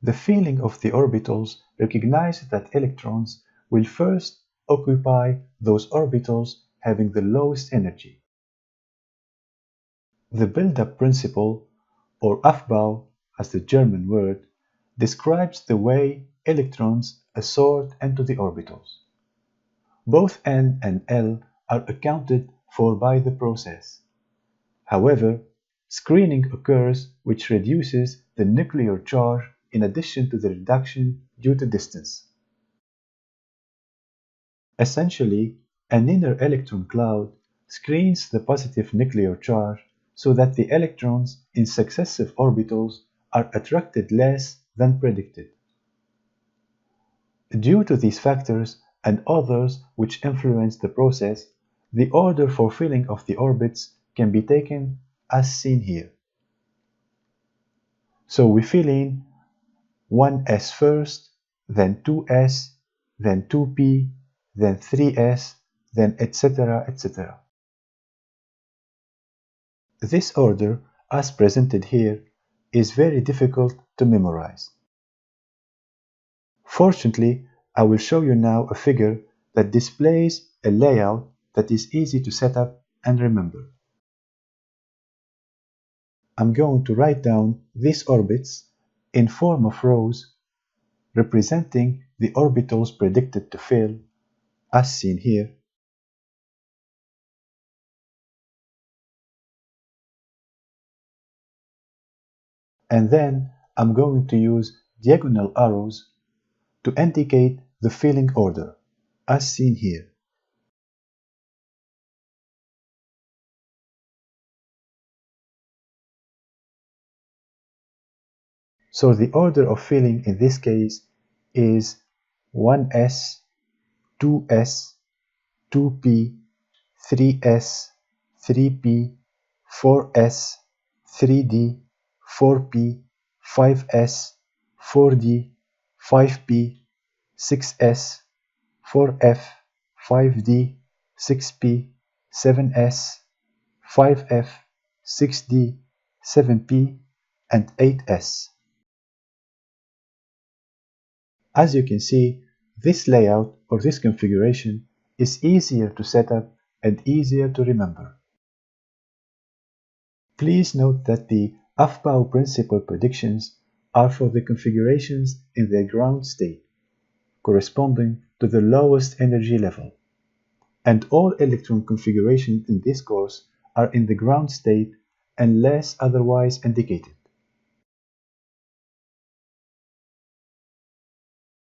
The feeling of the orbitals recognizes that electrons will first occupy those orbitals having the lowest energy. The build-up principle, or Aufbau as the German word, describes the way electrons assort into the orbitals. Both n and l are accounted for by the process. However, screening occurs which reduces the nuclear charge in addition to the reduction due to distance. Essentially, an inner electron cloud screens the positive nuclear charge so that the electrons in successive orbitals are attracted less than predicted. Due to these factors and others which influence the process, the order for filling of the orbits can be taken as seen here. So we fill in 1s first, then 2s, then 2p, then 3s, then etc. etc. This order, as presented here, is very difficult to memorize. Fortunately, I will show you now a figure that displays a layout that is easy to set up and remember. I'm going to write down these orbits in form of rows representing the orbitals predicted to fill, as seen here. And then I'm going to use diagonal arrows to indicate the filling order, as seen here. So the order of filling in this case is 1s, 2s, 2p, 3s, 3p, 4s, 3d, 4p, 5s, 4d, 5p, 6s, 4f, 5d, 6p, 7s, 5f, 6d, 7p, and 8s. As you can see, this layout or this configuration is easier to set up and easier to remember. Please note that the Aufbau principle predictions are for the configurations in their ground state, corresponding to the lowest energy level, and all electron configurations in this course are in the ground state unless otherwise indicated.